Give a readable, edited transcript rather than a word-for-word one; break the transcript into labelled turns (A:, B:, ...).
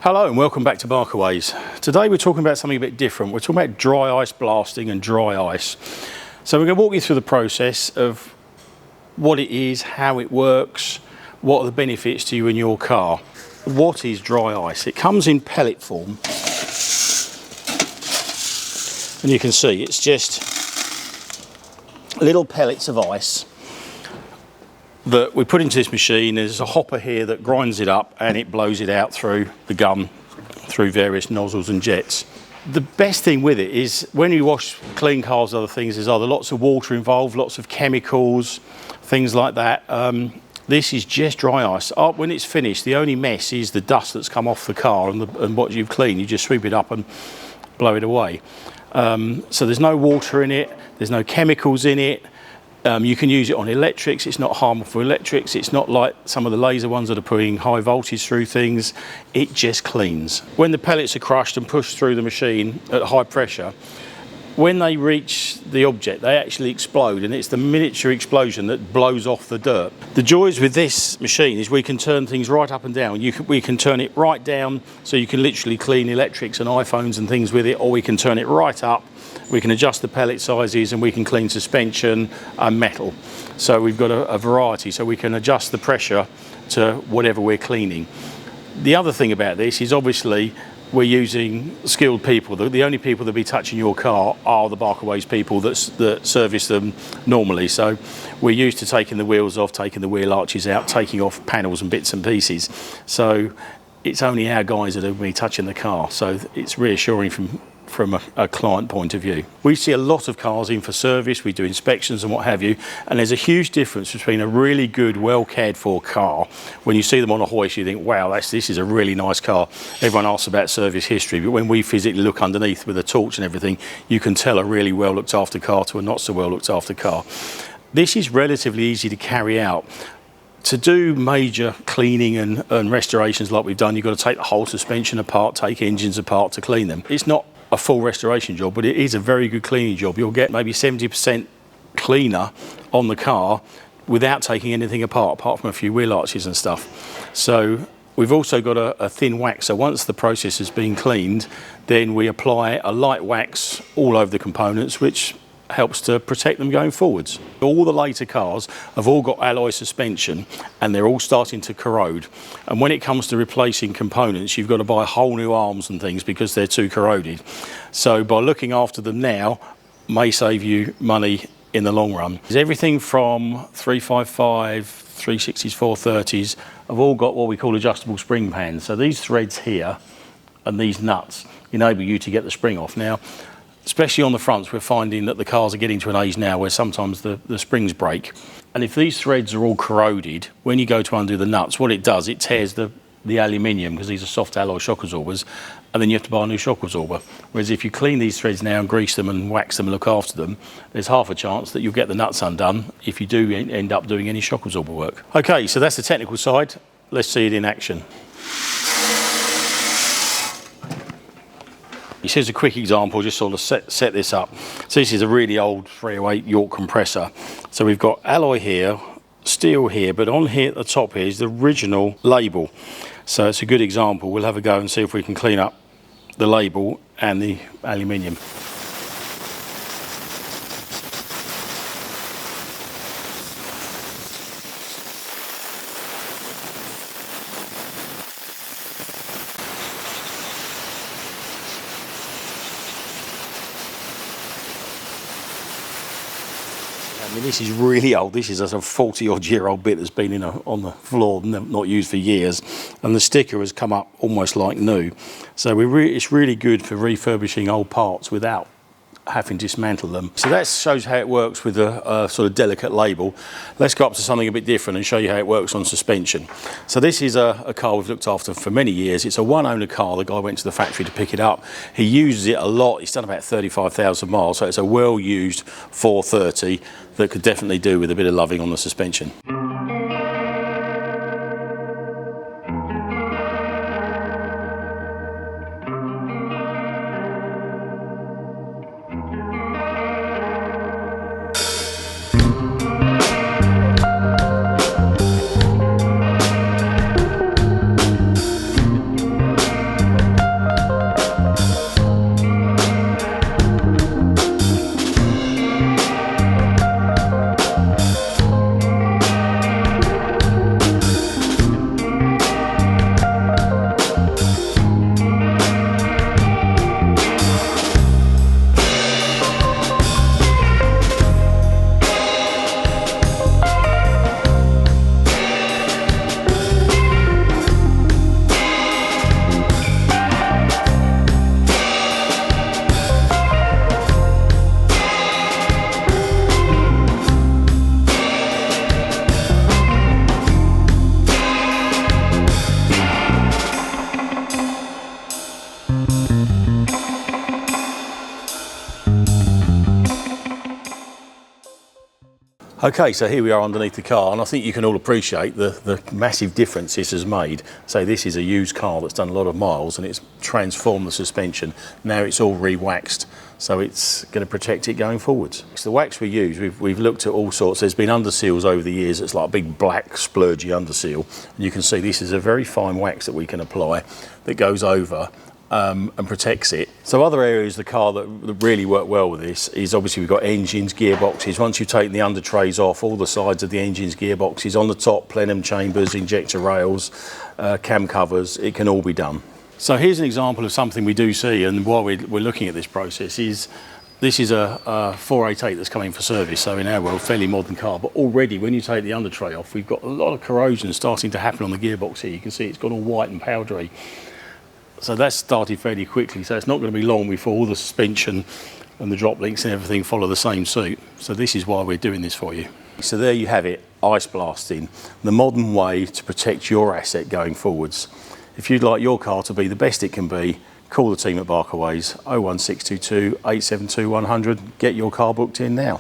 A: Hello and welcome back to Barkaways. Today we're talking about something a bit different. We're talking about dry ice blasting and dry ice. So we're going to walk you through the process of what it is, how it works, what are the benefits to you in your car. What is dry ice? It comes in pellet form. And you can see it's just little pellets of ice that we put into this machine. There's a hopper here that grinds it up and it blows it out through the gun, through various nozzles and jets. The best thing with it is when you wash clean cars, other things, there's either lots of water involved, lots of chemicals, things like that. This is just dry ice. When it's finished, the only mess is the dust that's come off the car and what you've cleaned. You just sweep it up and blow it away. So there's no water in it, there's no chemicals in it. You can use it on electrics. It's not harmful for electrics. It's not like some of the laser ones that are putting high voltage through things. It just cleans. When the pellets are crushed and pushed through the machine at high pressure, when they reach the object, they actually explode, and it's the miniature explosion that blows off the dirt. The joys with this machine is we can turn things right up and down. We can turn it right down so you can literally clean electrics and iPhones and things with it, or we can turn it right up. We can adjust the pellet sizes and we can clean suspension and metal. So we've got a variety, so we can adjust the pressure to whatever we're cleaning. The other thing about this is obviously we're using skilled people. The only people that be touching your car are the Barkaways people that service them normally. So we're used to taking the wheels off, taking the wheel arches out, taking off panels and bits and pieces. So it's only our guys that are be touching the car. So it's reassuring from a client point of view. We see a lot of cars in for service, we do inspections and what have you, and there's a huge difference between a really good, well cared for car. When you see them on a hoist, you think, wow, this is a really nice car. Everyone asks about service history, but when we physically look underneath with a torch and everything, you can tell a really well looked after car to a not so well looked after car. This is relatively easy to carry out. To do major cleaning and restorations like we've done, you've got to take the whole suspension apart, take engines apart to clean them. It's not a full restoration job, but it is a very good cleaning job. You'll get maybe 70% cleaner on the car without taking anything apart from a few wheel arches and stuff. So we've also got a thin wax, so once the process has been cleaned, then we apply a light wax all over the components, which helps to protect them going forwards. All the later cars have all got alloy suspension and they're all starting to corrode, and when it comes to replacing components, you've got to buy whole new arms and things because they're too corroded. So by looking after them now may save you money in the long run. There's everything from 355, 360s, 430s have all got what we call adjustable spring pans. So these threads here and these nuts enable you to get the spring off. Now, especially on the fronts, we're finding that the cars are getting to an age now where sometimes the springs break. And if these threads are all corroded, when you go to undo the nuts, what it does, it tears the aluminium, because these are soft alloy shock absorbers, and then you have to buy a new shock absorber. Whereas if you clean these threads now and grease them and wax them and look after them, there's half a chance that you'll get the nuts undone if you do end up doing any shock absorber work. Okay, so that's the technical side. Let's see it in action. Here's a quick example, just sort of set this up. So this is a really old 308 York compressor. So we've got alloy here, steel here, but on here at the top here is the original label. So it's a good example. We'll have a go and see if we can clean up the label and the aluminium. I mean, this is really old. This is a 40-odd-year-old bit that's been on the floor, not used for years, and the sticker has come up almost like new. So it's really good for refurbishing old parts without having to dismantle them. So that shows how it works with a sort of delicate label. Let's go up to something a bit different and show you how it works on suspension. So this is a car we've looked after for many years. It's a one-owner car. The guy went to the factory to pick it up. He uses it a lot. He's done about 35,000 miles, so it's a well-used 430 that could definitely do with a bit of loving on the suspension. Okay, so here we are underneath the car, and I think you can all appreciate the massive difference this has made. So this is a used car that's done a lot of miles, and it's transformed the suspension. Now it's all re-waxed, so it's going to protect it going forwards. So the wax we use, we've looked at all sorts. There's been underseals over the years. It's like a big black splurgy underseal, and you can see this is a very fine wax that we can apply that goes over and protects it. So other areas of the car that really work well with this is obviously we've got engines, gearboxes. Once you've taken the under trays off, all the sides of the engines, gearboxes, on the top, plenum chambers, injector rails, cam covers, it can all be done. So here's an example of something we do see, and while we're looking at this process is, this is a 488 that's coming for service, so in our world, fairly modern car, but already when you take the under tray off, we've got a lot of corrosion starting to happen on the gearbox here. You can see it's gone all white and powdery. So that's started fairly quickly, so it's not going to be long before all the suspension and the drop links and everything follow the same suit. So this is why we're doing this for you. So there you have it, ice blasting, the modern way to protect your asset going forwards. If you'd like your car to be the best it can be, call the team at Barkaways, 01622 872 100, get your car booked in now.